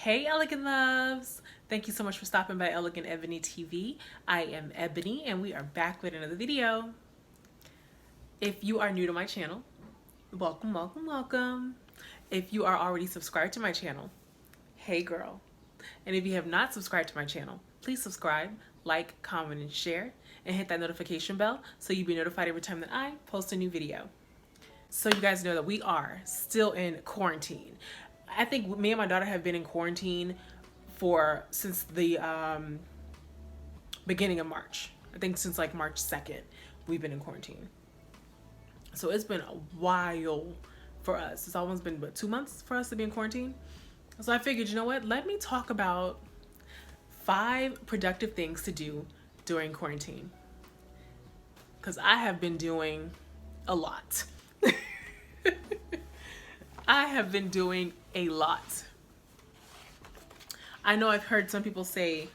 Hey Elegant Loves! Thank you so much for stopping by Elegant Ebony TV. I am Ebony and we are back with another video. If you are new to my channel, welcome, welcome, welcome. If you are already subscribed to my channel, hey girl. And if you have not subscribed to my channel, please subscribe, like, comment, and share, and hit that notification bell so you'll be notified every time that I post a new video. So you guys know that we are still in quarantine. I think me and my daughter have been in quarantine since the beginning of March. I think since like March 2nd, we've been in quarantine. So it's been a while for us. It's almost been, 2 months for us to be in quarantine. So I figured, you know what? Let me talk about 5 productive things to do during quarantine. Because I have been doing a lot. I have been doing a lot. I know I've heard some people say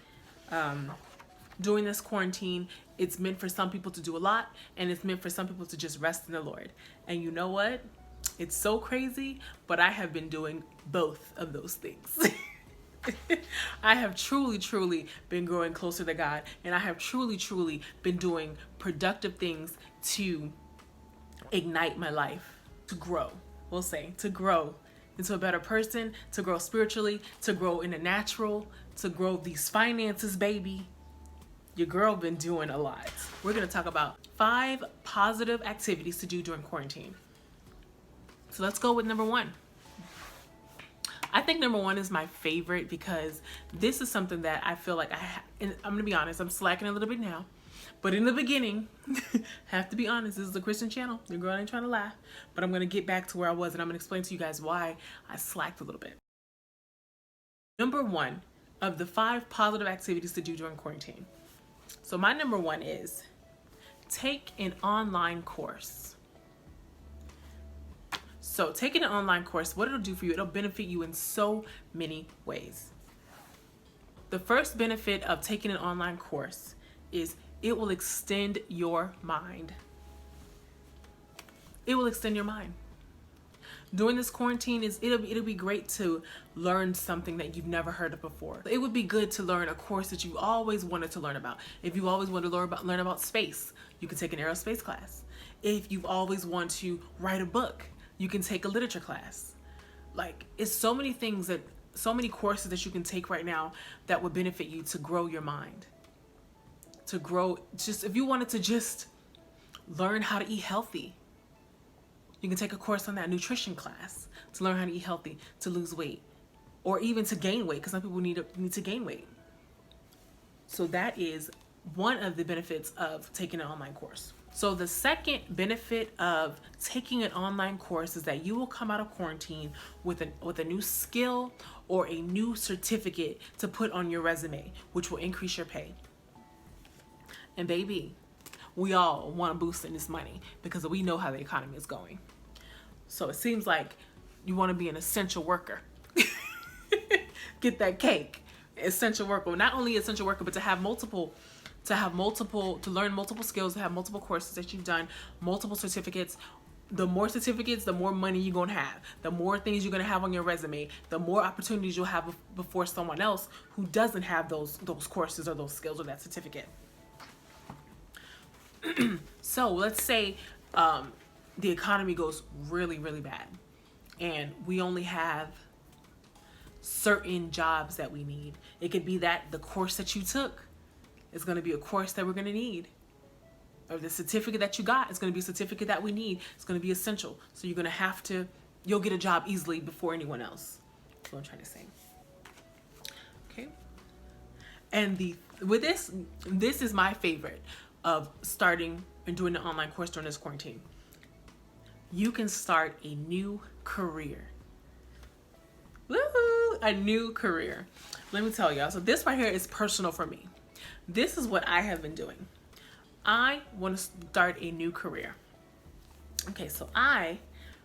during this quarantine, it's meant for some people to do a lot and it's meant for some people to just rest in the Lord. And you know what? It's so crazy, but I have been doing both of those things. I have truly been growing closer to God, and I have truly been doing productive things to ignite my life, to grow. We'll say to grow into a better person, to grow spiritually, to grow in the natural, to grow these finances, baby. Your girl been doing a lot. We're gonna talk about 5 positive activities to do during quarantine. So let's go with number 1. I think number 1 is my favorite because this is something that I feel like and I'm gonna be honest, I'm slacking a little bit now. But in the beginning, have to be honest, this is a Christian channel. Your girl ain't trying to laugh. But I'm going to get back to where I was, and I'm going to explain to you guys why I slacked a little bit. Number 1 of the 5 positive activities to do during quarantine. So my number 1 is take an online course. So taking an online course, what it'll do for you, it'll benefit you in so many ways. The first benefit of taking an online course is it will extend your mind. It will extend your mind. During this quarantine, it'll be great to learn something that you've never heard of before. It would be good to learn a course that you always wanted to learn about. If you always wanted to learn about space, you can take an aerospace class. If you've always wanted to write a book, you can take a literature class. Like, it's so many things so many courses that you can take right now that would benefit you to grow your mind. To grow, if you wanted to just learn how to eat healthy, you can take a course on that, nutrition class, to learn how to eat healthy, to lose weight, or even to gain weight, because some people need to gain weight. So that is one of the benefits of taking an online course. So the second benefit of taking an online course is that you will come out of quarantine with a new skill or a new certificate to put on your resume, which will increase your pay. And baby, we all want to boost in this money because we know how the economy is going. So it seems like you want to be an essential worker. Get that cake. Essential worker. Not only essential worker, but to learn multiple skills, to have multiple courses that you've done, multiple certificates. The more certificates, the more money you're going to have. The more things you're going to have on your resume, the more opportunities you'll have before someone else who doesn't have those courses or those skills or that certificate. So let's say the economy goes really bad and we only have certain jobs that we need. It could be that the course that you took is going to be a course that we're going to need, or the certificate that you got is going to be a certificate that we need. It's going to be essential. So you're going to you'll get a job easily before anyone else. That's what I'm trying to say. Okay. And with this is my favorite of starting and doing an online course during this quarantine. You can start a new career. Woo-hoo! A new career. Let me tell y'all. So this right here is personal for me. This is what I have been doing. I want to start a new career. Okay, so I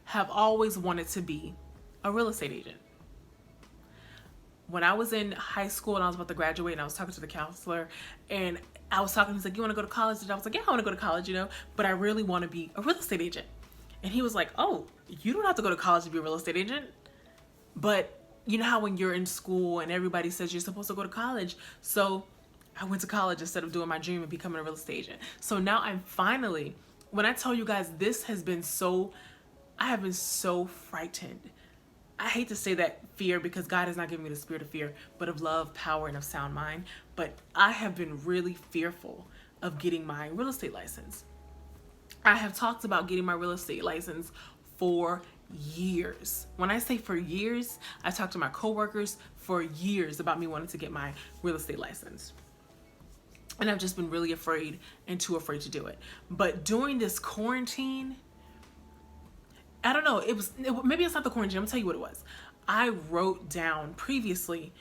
have always wanted to be a real estate agent. When I was in high school and I was about to graduate and I was talking to the counselor and I was talking, he's like, you want to go to college? And I was like, yeah, I want to go to college, but I really want to be a real estate agent. And he was like, oh, you don't have to go to college to be a real estate agent. But you know how when you're in school and everybody says you're supposed to go to college. So I went to college instead of doing my dream and becoming a real estate agent. So now I'm finally, when I tell you guys, this has been so, I have been so frightened. I hate to say that fear, because God has not given me the spirit of fear, but of love, power, and of sound mind. But I have been really fearful of getting my real estate license. I have talked about getting my real estate license for years. When I say for years, I talked to my coworkers for years about me wanting to get my real estate license. And I've just been really afraid and too afraid to do it. But during this quarantine, I don't know, maybe it's not the quarantine. I'm gonna tell you what it was. I wrote down previously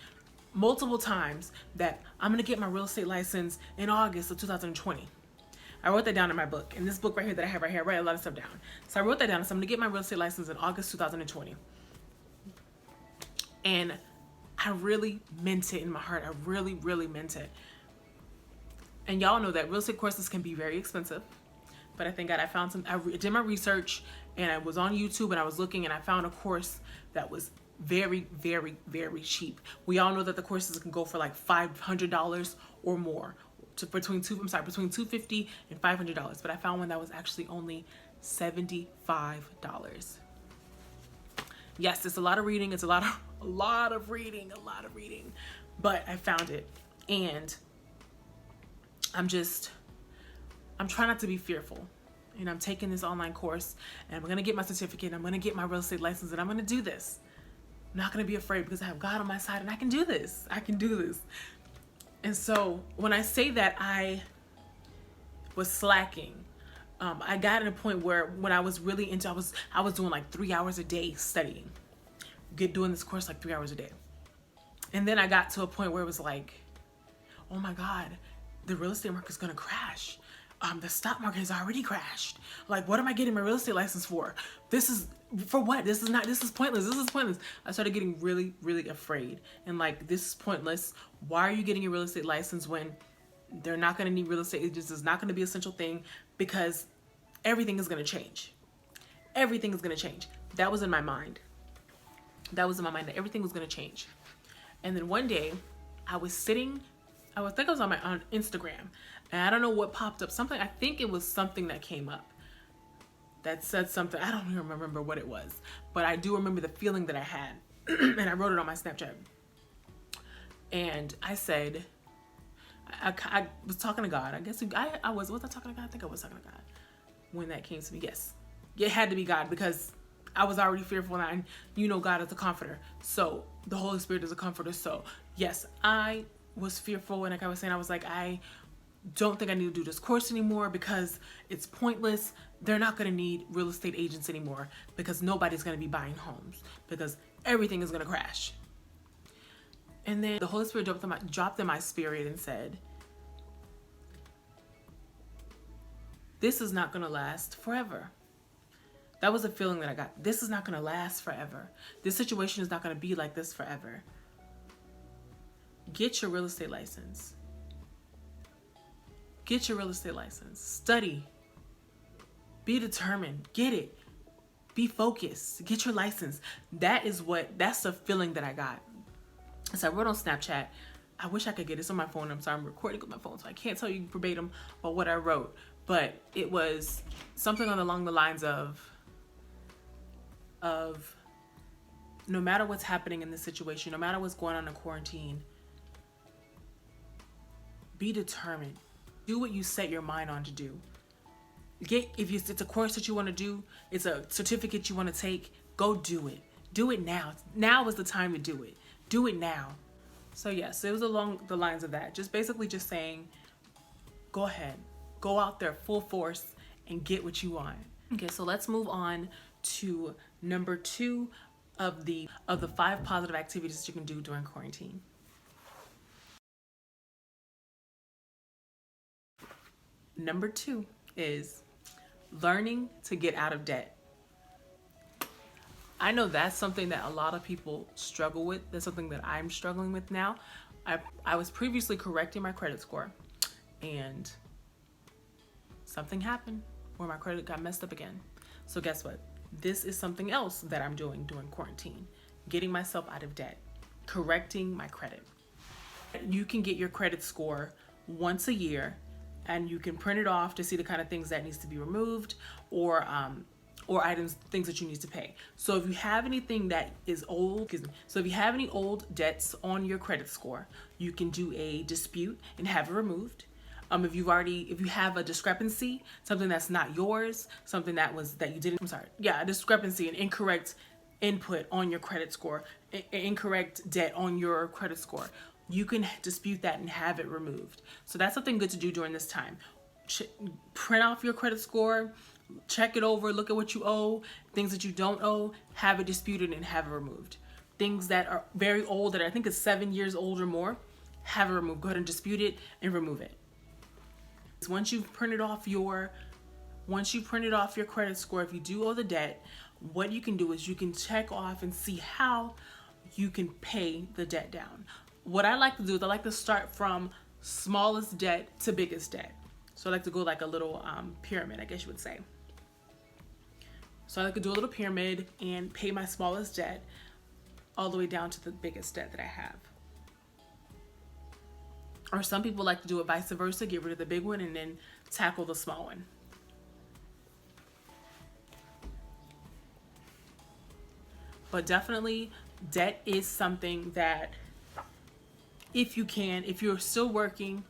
multiple times that I'm gonna get my real estate license in August of 2020. I wrote that down in my book. In this book right here that I have right here, I write a lot of stuff down. So I wrote that down. So I'm gonna get my real estate license in August 2020. And I really meant it in my heart. I really, really meant it. And y'all know that real estate courses can be very expensive. But I thank God I found some, I did my research, and I was on YouTube and I was looking, and I found a course that was very, very, very cheap. We all know that the courses can go for like $500 or more, between $250 and $500. But I found one that was actually only $75. Yes, it's a lot of reading. It's a lot of reading. But I found it, and I'm trying not to be fearful. And I'm taking this online course, and I'm going to get my certificate, and I'm going to get my real estate license, and I'm going to do this. I'm not going to be afraid, because I have God on my side, and I can do this. I can do this. And so when I say that I was slacking, I got at a point where when I was really into, I was doing like 3 hours a day studying, doing this course like 3 hours a day. And then I got to a point where it was like, oh my God, the real estate market is going to crash. The stock market has already crashed. Like, what am I getting my real estate license for? This is for what? This is pointless. This is pointless. I started getting really, really afraid. And like, this is pointless. Why are you getting a real estate license when they're not going to need real estate agents? It's not going to be an essential thing, because everything is going to change. Everything is going to change. That was in my mind. That everything was going to change. And then one day I was sitting, I think I was on Instagram, and I don't know what popped up. I think it was something that came up that said something. I don't even remember what it was, but I do remember the feeling that I had. And I wrote it on my Snapchat. And I said, I was talking to God. I guess was I talking to God? I think I was talking to God when that came to me. Yes, it had to be God, because I was already fearful, and God is a comforter. So the Holy Spirit is a comforter. So yes, I was fearful, and like I was saying, I was like, I don't think I need to do this course anymore, because it's pointless. They're not going to need real estate agents anymore, because nobody's going to be buying homes, because everything is going to crash. And then the Holy Spirit dropped in my spirit and said, this is not going to last forever. That was a feeling that I got. This is not going to last forever. This situation is not going to be like this forever. Get your real estate license. Get your real estate license. Study. Be determined. Get it. Be focused. Get your license. That's the feeling that I got. So I wrote on Snapchat. I wish I could get this on my phone. I'm sorry, I'm recording with my phone, so I can't tell you verbatim about what I wrote. But it was something along the lines of no matter what's happening in this situation, no matter what's going on in quarantine, be determined. Do what you set your mind on to do. If it's a course that you want to do, it's a certificate you want to take, go do it. Do it now. Now is the time to do it. Do it now. So yes, it was along the lines of that. Just basically just saying, go ahead. Go out there full force and get what you want. Okay, so let's move on to number 2 of the 5 positive activities that you can do during quarantine. Number 2 is learning to get out of debt. I know that's something that a lot of people struggle with. That's something that I'm struggling with now. I was previously correcting my credit score, and something happened where my credit got messed up again. So guess what? This is something else that I'm doing during quarantine, getting myself out of debt, correcting my credit. You can get your credit score once a year, and you can print it off to see the kind of things that needs to be removed, or things that you need to pay. So if you have anything that is old, so if you have any old debts on your credit score, you can do a dispute and have it removed. If you have a discrepancy, something that's not yours, something that you didn't, a discrepancy, an incorrect input on your credit score, incorrect debt on your credit score, you can dispute that and have it removed. So that's something good to do during this time. Print off your credit score, check it over, look at what you owe, things that you don't owe, have it disputed and have it removed. Things that are very old, that I think is 7 years old or more, have it removed. Go ahead and dispute it and remove it. Once you've printed off your credit score, if you do owe the debt, what you can do is you can check off and see how you can pay the debt down. What I like to do is I like to start from smallest debt to biggest debt. So I like to go like a little pyramid, I guess you would say. So I like to do a little pyramid and pay my smallest debt all the way down to the biggest debt that I have. Or some people like to do it vice versa, get rid of the big one and then tackle the small one. But definitely, debt is something that if you're still working,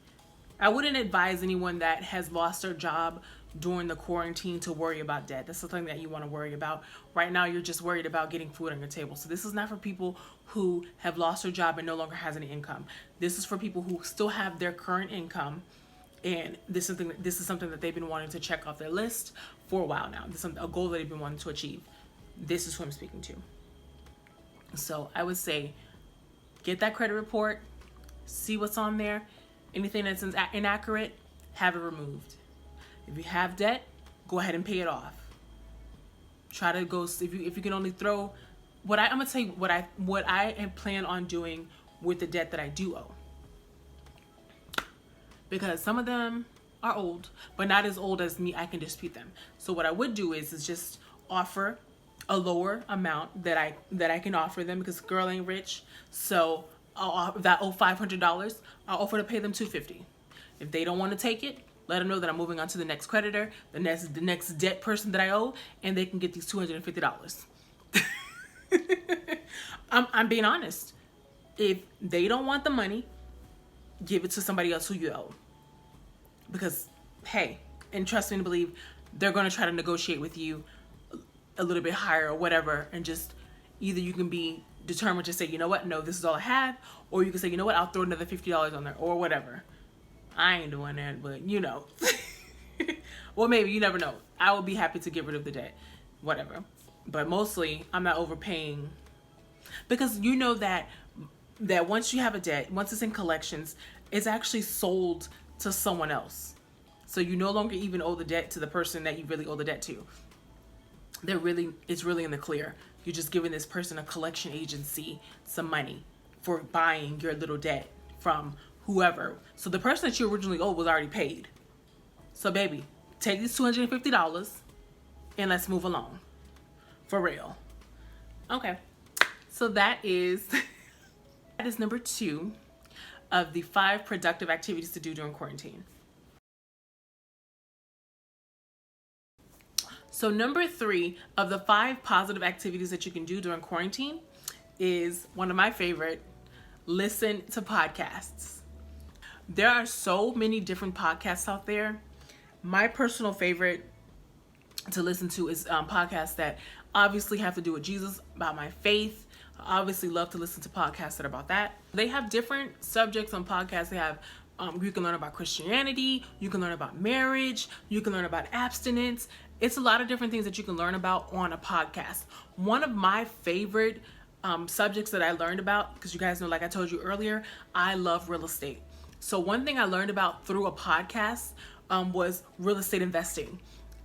I wouldn't advise anyone that has lost their job during the quarantine to worry about debt. That's something that you want to worry about. Right now, you're just worried about getting food on your table. So this is not for people who have lost their job and no longer has any income. This is for people who still have their current income, and this is something that they've been wanting to check off their list for a while now. This is a goal that they've been wanting to achieve. This is who I'm speaking to. So I would say, get that credit report, see what's on there. Anything that's inaccurate, have it removed. If you have debt, go ahead and pay it off. Try to go, if you can only throw, I'm gonna tell you what I plan on doing with the debt that I do owe. Because some of them are old, but not as old as me, I can dispute them. So what I would do is just offer a lower amount that I can offer them, because girl ain't rich. So if I owe $500, I'll offer to pay them $250. If they don't want to take it, let them know that I'm moving on to the next creditor, the next debt person that I owe, and they can get these $250. I'm being honest. If they don't want the money, give it to somebody else who you owe. Because, hey, and trust me and believe, they're going to try to negotiate with you a little bit higher or whatever, and just either you can be determined to say, you know what, no, this is all I have, or you can say, you know what, I'll throw another $50 on there, or whatever. I ain't doing that, but you know. Well, maybe, you never know. I will be happy to get rid of the debt, whatever. But mostly, I'm not overpaying, because you know that once you have a debt, once it's in collections, it's actually sold to someone else. So you no longer even owe the debt to the person that you really owe the debt to. It's really in the clear. You're just giving this person, a collection agency, some money for buying your little debt from whoever. So the person that you originally owed was already paid. So baby, take these $250 and let's move along. For real. Okay. So that is number 2 of the 5 productive activities to do during quarantine. So number 3 of the 5 positive activities that you can do during quarantine is one of my favorite: listen to podcasts. There are so many different podcasts out there. My personal favorite to listen to is podcasts that obviously have to do with Jesus, about my faith. I obviously love to listen to podcasts that are about that. They have different subjects on podcasts. They have you can learn about Christianity, you can learn about marriage, you can learn about abstinence. It's a lot of different things that you can learn about on a podcast. One of my favorite subjects that I learned about, because you guys know, like I told you earlier, I love real estate. So one thing I learned about through a podcast was real estate investing.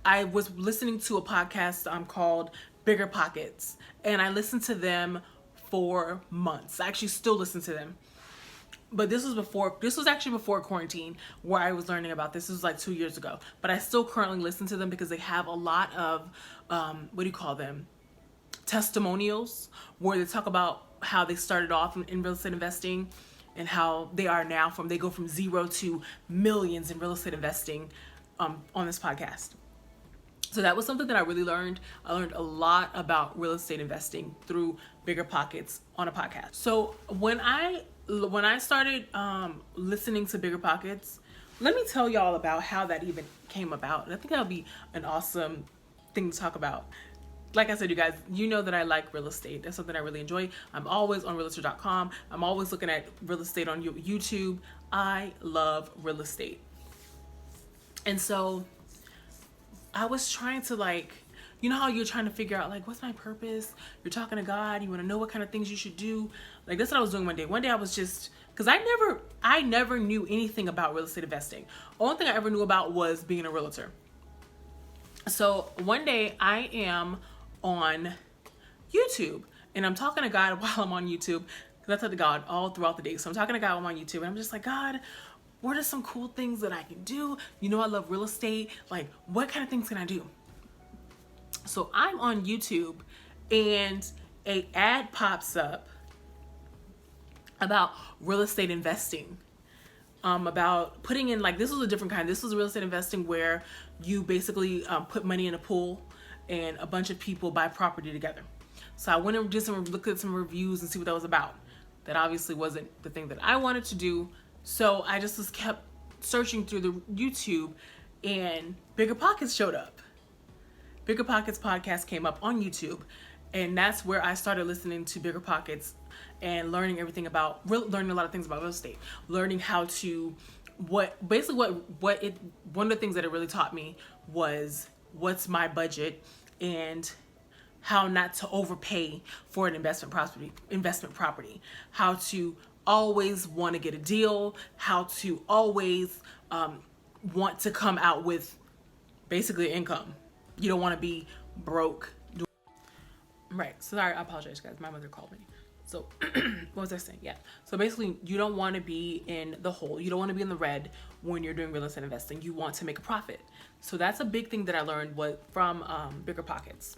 I was listening to a podcast called Bigger Pockets, and I listened to them for months. I actually still listen to them. But this was actually before quarantine where I was learning about this. This was like 2 years ago. But I still currently listen to them because they have a lot of, testimonials where they talk about how they started off in real estate investing and how they are now they go from zero to millions in real estate investing on this podcast. So that was something that I really learned. I learned a lot about real estate investing through Bigger Pockets on a podcast. So when I started listening to Bigger Pockets, let me tell y'all about how that even came about. And I think that'll be an awesome thing to talk about. Like I said, you guys, you know that I like real estate. That's something I really enjoy. I'm always on realtor.com. I'm always looking at real estate on YouTube. I love real estate. And so I was trying to, like, you know how you're trying to figure out, like, what's my purpose? You're talking to God. You want to know what kind of things you should do. Like, that's what I was doing one day. One day I was just, because I never knew anything about real estate investing. Only thing I ever knew about was being a realtor. So one day I am on YouTube and I'm talking to God while I'm on YouTube, because I talk to God all throughout the day. So I'm talking to God while I'm on YouTube and I'm just like, God, what are some cool things that I can do? You know, I love real estate. Like, what kind of things can I do? So I'm on YouTube and an ad pops up about real estate investing. About putting in, like, this was a different kind. This was real estate investing where you basically put money in a pool and a bunch of people buy property together. So I went and looked at some reviews and see what that was about. That obviously wasn't the thing that I wanted to do. So I just kept searching through the YouTube and Bigger Pockets showed up. Bigger Pockets podcast came up on YouTube, and that's where I started listening to Bigger Pockets and learning everything about learning a lot of things about real estate, learning how to one of the things that it really taught me was what's my budget and how not to overpay for an investment property, how to always want to get a deal, how to always want to come out with basically income. You don't want to be broke. Right. Sorry, I apologize, guys. My mother called me. So what was I saying? Yeah. So basically, you don't want to be in the hole. You don't want to be in the red when you're doing real estate investing. You want to make a profit. So that's a big thing that I learned from Bigger Pockets.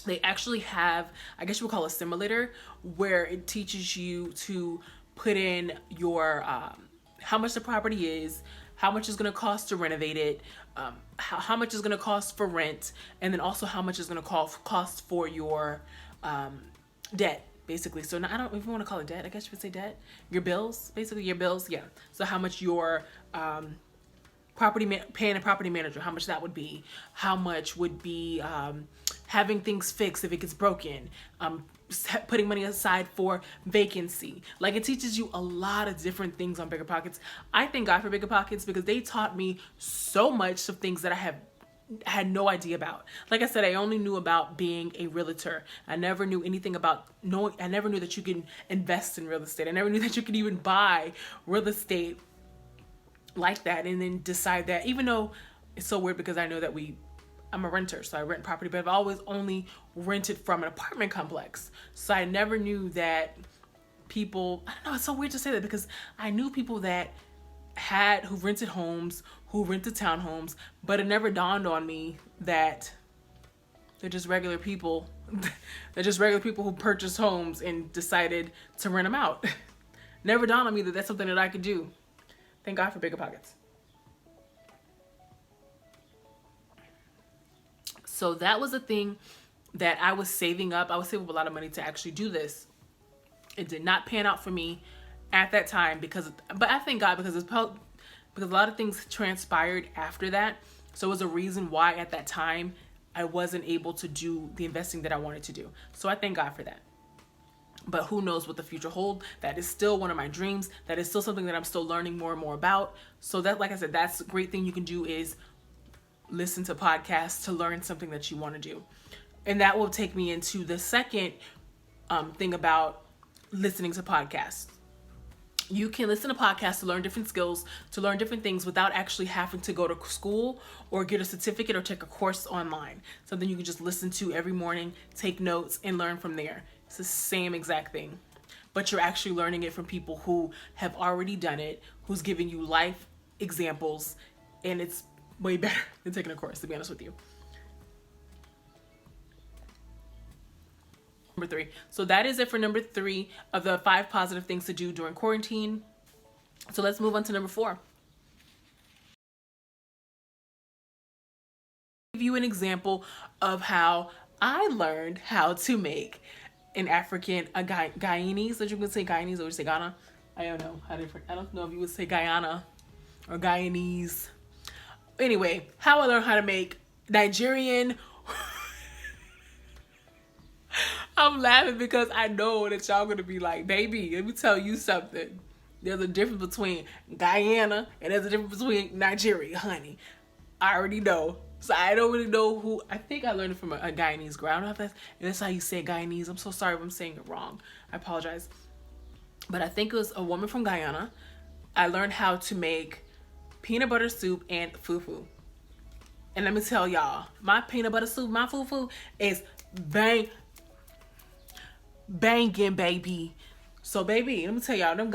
They actually have, I guess you would call it a simulator, where it teaches you to put in your how much the property is, how much it's going to cost to renovate it, how much it's going to cost for rent, and then also how much it's going to cost for your debt, basically. So now, I don't even want to call it debt. I guess you would say debt. Your bills, basically your bills. Yeah. So how much your paying a property manager, how much that would be, how much would be having things fixed if it gets broken, putting money aside for vacancy. Like, it teaches you a lot of different things on Bigger Pockets. I thank God for Bigger Pockets because they taught me so much of things that I had no idea about. Like I said, I only knew about being a realtor. I never knew anything about I never knew that you can invest in real estate. I never knew that you could even buy real estate like that and then decide that, even though it's so weird because I know that I'm a renter, so I rent property, but I've always only rented from an apartment complex. So I never knew that people, I don't know, it's so weird to say that because I knew people that who rented homes, who rented townhomes, but it never dawned on me that they're just regular people. They're just regular people who purchased homes and decided to rent them out. Never dawned on me that that's something that I could do. Thank God for Bigger Pockets. So that was a thing that I was saving up. I was saving up a lot of money to actually do this. It did not pan out for me at that time but I thank God because a lot of things transpired after that. So it was a reason why at that time I wasn't able to do the investing that I wanted to do. So I thank God for that. But who knows what the future holds? That is still one of my dreams. That is still something that I'm still learning more and more about. So that, like I said, that's a great thing you can do is listen to podcasts to learn something that you want to do. And that will take me into the second thing about listening to podcasts. You can listen to podcasts to learn different skills, to learn different things without actually having to go to school or get a certificate or take a course online. Something you can just listen to every morning, take notes, and learn from there. It's the same exact thing, but you're actually learning it from people who have already done it, who's giving you life examples, and it's way better than taking a course, to be honest with you. Number 3. So that is it for number 3 of the 5 positive things to do during quarantine. So let's move on to number 4. Give you an example of how I learned how to make an African Guyanese, that you can say Guyanese or say Ghana. I don't know how different. I don't know if you would say Guyana or Guyanese. Anyway, how I learned how to make Nigerian. I'm laughing because I know that y'all gonna be like, baby, let me tell you something. There's a difference between Guyana and there's a difference between Nigeria, honey. I already know. So I don't really know who. I think I learned it from a Guyanese girl. I don't know if that's how you say Guyanese. I'm so sorry if I'm saying it wrong. I apologize. But I think it was a woman from Guyana. I learned how to make peanut butter soup and fufu. And let me tell y'all, my peanut butter soup, my fufu is banging, baby. So, baby, let me tell y'all, them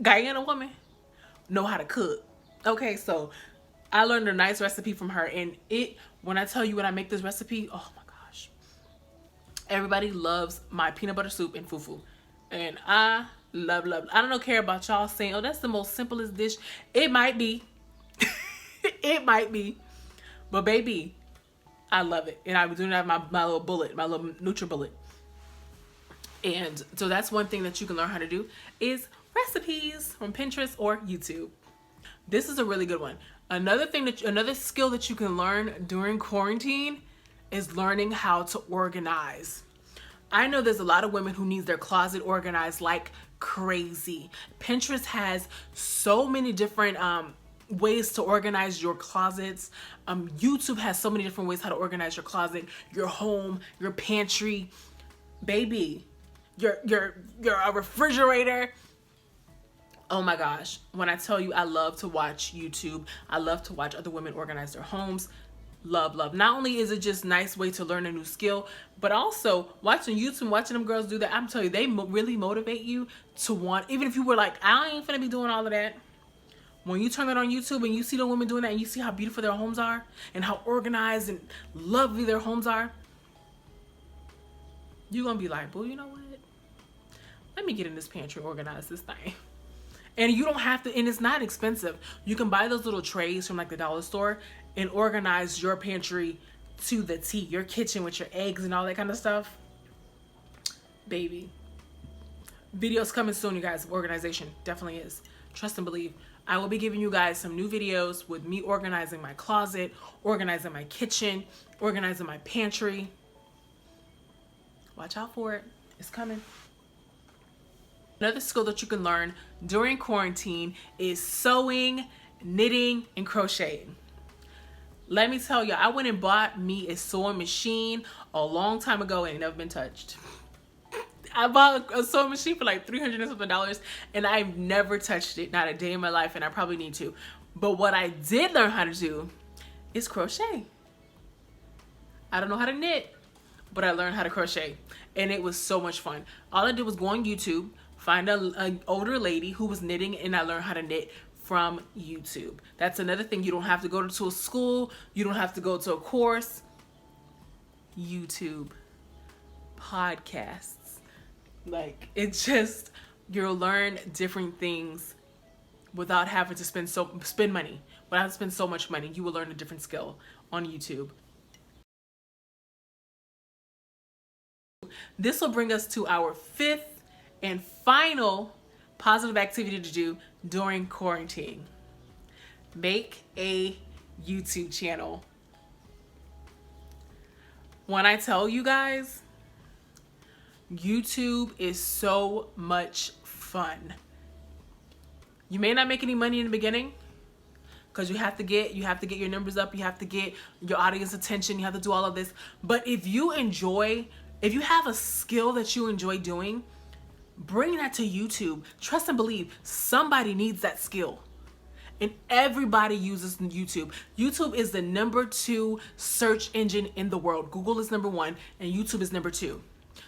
Guyana women know how to cook. Okay, so I learned a nice recipe from her, and when I tell you when I make this recipe, oh my gosh, everybody loves my peanut butter soup and fufu, and I love. I don't care about y'all saying, oh, that's the most simplest dish. It might be, it might be, but baby, I love it, and I was doing that my little bullet, my little NutriBullet, and so that's one thing that you can learn how to do is recipes from Pinterest or YouTube. This is a really good one. Another skill that you can learn during quarantine is learning how to organize. I know there's a lot of women who need their closet organized like crazy. Pinterest has so many different ways to organize your closets. YouTube has so many different ways how to organize your closet, your home, your pantry, baby, your refrigerator. Oh my gosh, when I tell you I love to watch YouTube, I love to watch other women organize their homes. Love. Not only is it just a nice way to learn a new skill, but also watching YouTube, watching them girls do that, I'm telling you, they really motivate you to want, even if you were like, I ain't finna be doing all of that. When you turn it on YouTube and you see the women doing that and you see how beautiful their homes are and how organized and lovely their homes are, you're gonna be like, boo, you know what? Let me get in this pantry and organize this thing. And you don't have to, and it's not expensive. You can buy those little trays from like the dollar store and organize your pantry to the T, your kitchen with your eggs and all that kind of stuff. Baby. Videos coming soon, you guys. Organization definitely is. Trust and believe. I will be giving you guys some new videos with me organizing my closet, organizing my kitchen, organizing my pantry. Watch out for it. It's coming. Another skill that you can learn during quarantine is sewing, knitting, and crocheting. Let me tell you, I went and bought me a sewing machine a long time ago and it never been touched. I bought a sewing machine for like $300 and something, and I've never touched it, not a day in my life, and I probably need to. But what I did learn how to do is crochet. I don't know how to knit, but I learned how to crochet, and it was so much fun. All I did was go on YouTube, find an older lady who was knitting, and I learned how to knit from YouTube. That's another thing. You don't have to go to a school. You don't have to go to a course. YouTube, podcasts. Like, it's just, you'll learn different things without having to spend money. Without having to spend so much money, you will learn a different skill on YouTube. This will bring us to our 5th and final positive activity to do during quarantine. Make a YouTube channel. When I tell you guys, YouTube is so much fun. You may not make any money in the beginning because you have to get your numbers up, you have to get your audience attention, you have to do all of this. But if you have a skill that you enjoy doing, bring that to YouTube. Trust and believe, somebody needs that skill. And everybody uses YouTube. YouTube is the #2 search engine in the world. Google is #1 and YouTube is #2.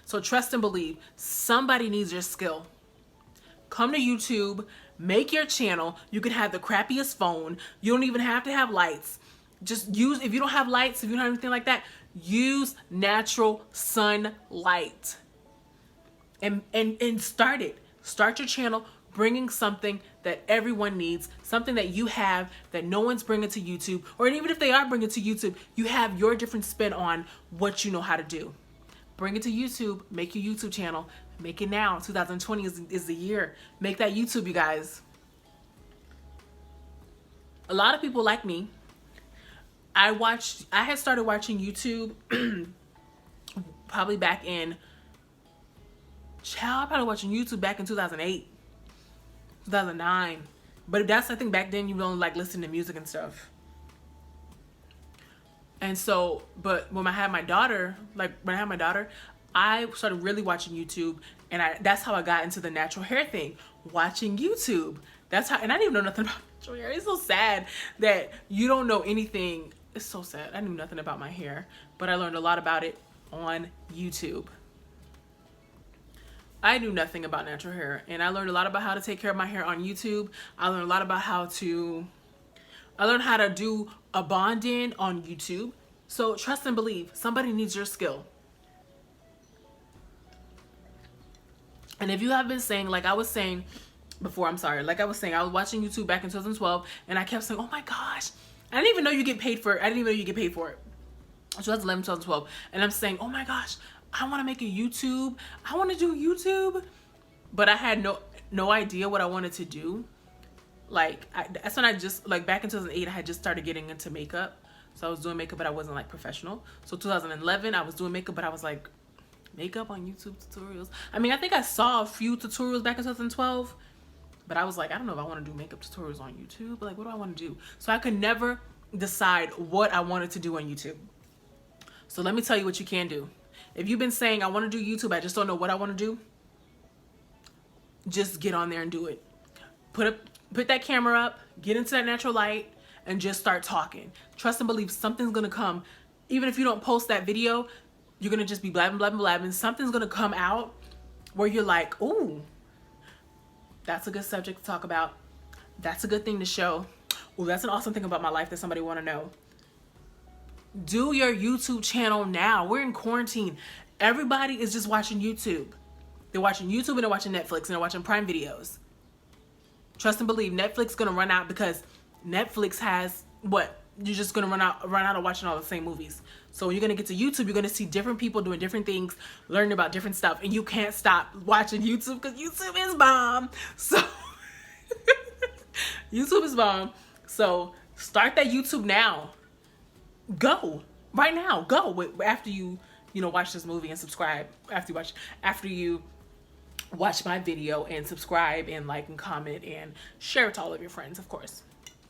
So trust and believe, somebody needs your skill. Come to YouTube, make your channel. You can have the crappiest phone. You don't even have to have lights. If you don't have lights, if you don't have anything like that, Use natural sunlight. And start it. Start your channel bringing something that everyone needs, something that you have that no one's bringing to YouTube, or even if they are bringing to YouTube, you have your different spin on what you know how to do. Bring it to YouTube, make your YouTube channel, make it now. 2020 is the year. Make that YouTube, you guys. A lot of people like me, I had started watching YouTube probably back in, I probably watching YouTube back in 2008, 2009. But that's, I think back then you don't like listen to music and stuff. And so, but when I had my daughter, I started really watching YouTube, and that's how I got into the natural hair thing, watching YouTube. That's how, and I didn't even know nothing about natural hair. It's so sad that you don't know anything. It's so sad. I knew nothing about my hair, but I learned a lot about it on YouTube. I knew nothing about natural hair, and I learned a lot about how to take care of my hair on YouTube. I learned a lot about I learned how to do a bond-in on YouTube. So trust and believe, somebody needs your skill. And if you have been saying, like I was saying before, I was watching YouTube back in 2012, and I kept saying, oh my gosh, I didn't even know you get paid for it. I didn't even know you get paid for it. 2011, 2012. And I'm saying, oh my gosh, I want to make a YouTube. I want to do YouTube. But I had no idea what I wanted to do. Like, that's when back in 2008, I had just started getting into makeup. So I was doing makeup, but I wasn't like professional. So 2011, I was doing makeup, but I was like, makeup on YouTube tutorials. I mean, I think I saw a few tutorials back in 2012, but I was like, I don't know if I want to do makeup tutorials on YouTube. Like, what do I want to do? So I could never decide what I wanted to do on YouTube. So let me tell you what you can do. If you've been saying, I want to do YouTube, I just don't know what I want to do, just get on there and do it. Put that camera up, get into that natural light, and just start talking. Trust and believe something's going to come. Even if you don't post that video, you're going to just be blabbing, blabbing, blabbing. Something's going to come out where you're like, ooh, that's a good subject to talk about. That's a good thing to show. Ooh, that's an awesome thing about my life that somebody want to know. Do your YouTube channel now. We're in quarantine. Everybody is just watching YouTube. They're watching YouTube and they're watching Netflix and they're watching Prime videos. Trust and believe Netflix is going to run out because Netflix has what? You're just going to run out of watching all the same movies. So when you're going to get to YouTube, you're going to see different people doing different things, learning about different stuff, and you can't stop watching YouTube because YouTube is bomb. So YouTube is bomb. So start that YouTube now. Go right now. Go after you watch this movie and subscribe. After you watch my video and subscribe and like and comment and share it to all of your friends, of course.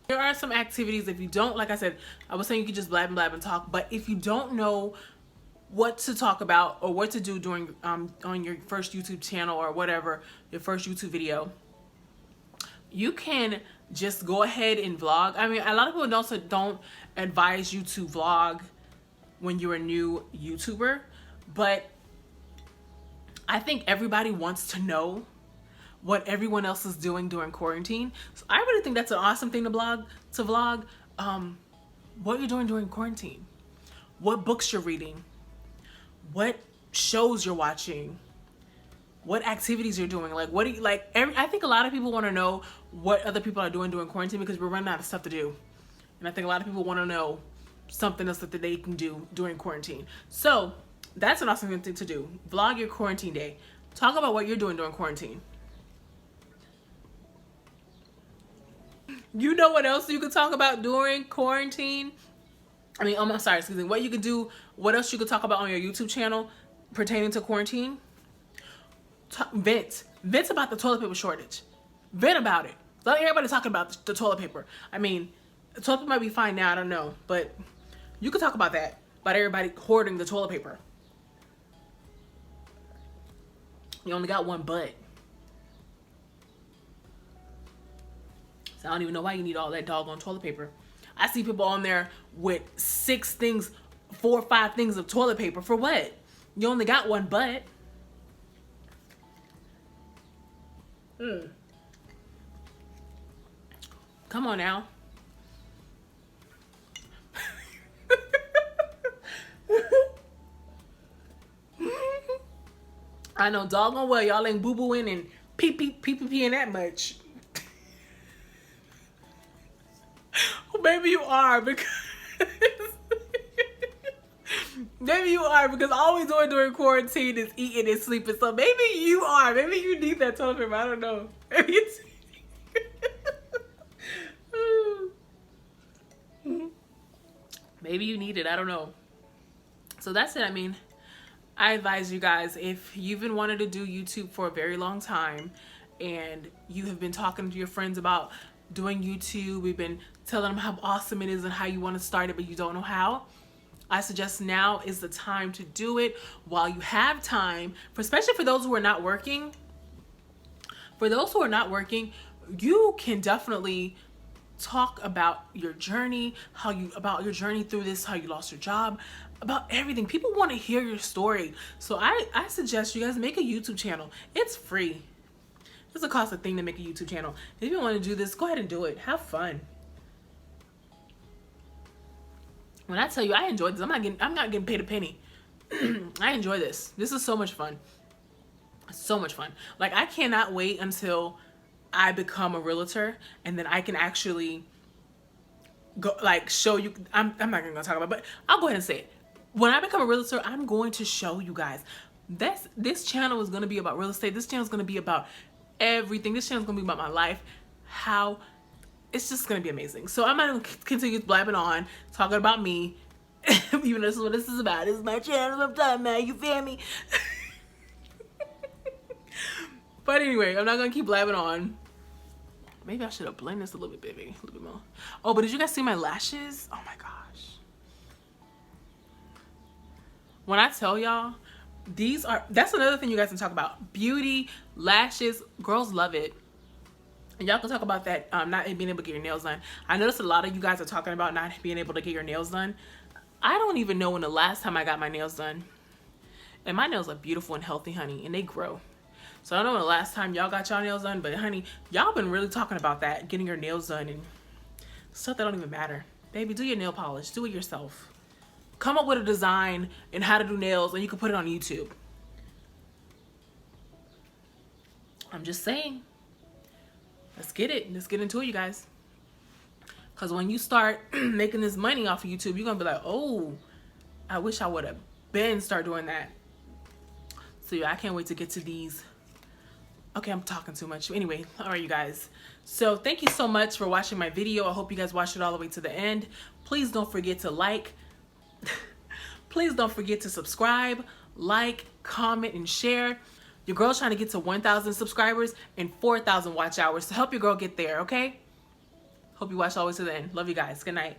There are some activities, if you don't, like I said, I was saying you could just blab and talk, but if you don't know what to talk about or what to do during on your first YouTube channel or whatever, your first YouTube video, you can just go ahead and vlog. I mean, a lot of people also don't advise you to vlog when you're a new YouTuber, but I think everybody wants to know what everyone else is doing during quarantine. So I really think that's an awesome thing to vlog. What you're doing during quarantine, what books you're reading, what shows you're watching, what activities you're doing. Like, what do you like? I think a lot of people want to know what other people are doing during quarantine because we're running out of stuff to do. And I think a lot of people want to know something else that they can do during quarantine. So that's an awesome thing to do. Vlog your quarantine day. Talk about what you're doing during quarantine. You know what else you could talk about during quarantine? I mean, I'm sorry, excuse me. What you could do, what else you could talk about on your YouTube channel pertaining to quarantine? Vent about the toilet paper shortage. Vent about it. Let everybody talk about the toilet paper. I mean, the toilet paper might be fine now, I don't know, but you could talk about that, about everybody hoarding the toilet paper. You only got one butt. So I don't even know why you need all that doggone toilet paper. I see people on there with 4 or 5 things of toilet paper. For what? You only got one butt. Come on now. I know doggone well y'all ain't boo-booing and pee-pee-pee-pee-peeing that much. Well, maybe you are, because maybe you are, because all we doing during quarantine is eating and sleeping. So maybe you are. Maybe you need that toilet paper. I don't know. Maybe it's maybe you need it. I don't know. So that's it. I mean, I advise you guys, if you've been wanting to do YouTube for a very long time and you have been talking to your friends about doing YouTube, we've been telling them how awesome it is and how you want to start it, but you don't know how, I suggest now is the time to do it while you have time, especially for those who are not working. For those who are not working, you can definitely talk about your journey, about your journey through this, how you lost your job, about everything. People want to hear your story. So I suggest you guys make a YouTube channel. It's free. It doesn't cost a thing to make a YouTube channel. If you want to do this, go ahead and do it. Have fun. When I tell you I enjoyed this, I'm not getting paid a penny. I enjoy this. This is so much fun. So much fun. Like, I cannot wait until I become a realtor and then I can actually go, like, show you. I'm not gonna talk about it, but I'll go ahead and say it. When I become a realtor, I'm going to show you guys. This channel is gonna be about real estate. This channel is gonna be about everything. This channel is gonna be about my life. How it's just gonna be amazing. So I'm not gonna continue blabbing on, talking about me. Even though this is what this is about. This is my channel. I'm talking about, you feel me? But anyway, I'm not gonna keep blabbing on. Maybe I should have blended this a little bit, baby. A little bit more. Oh, but did you guys see my lashes? Oh my gosh. When I tell y'all, that's another thing you guys can talk about. Beauty, lashes, girls love it. And y'all can talk about that, not being able to get your nails done. I noticed a lot of you guys are talking about not being able to get your nails done. I don't even know when the last time I got my nails done. And my nails are beautiful and healthy, honey, and they grow. So I don't know when the last time y'all got y'all nails done, but honey, y'all been really talking about that, getting your nails done and stuff that don't even matter. Baby, do your nail polish. Do it yourself. Come up with a design and how to do nails, and you can put it on YouTube. I'm just saying. Let's get it. Let's get into it, you guys. Because when you start making this money off of YouTube, you're going to be like, oh, I wish I would have start doing that. So yeah, I can't wait to get to these. Okay, I'm talking too much. Anyway, all right, you guys. So thank you so much for watching my video. I hope you guys watched it all the way to the end. Please don't forget to like. Please don't forget to subscribe, like, comment, and share. Your girl's trying to get to 1,000 subscribers and 4,000 watch hours. So help your girl get there, okay? Hope you watch all the way to the end. Love you guys. Good night.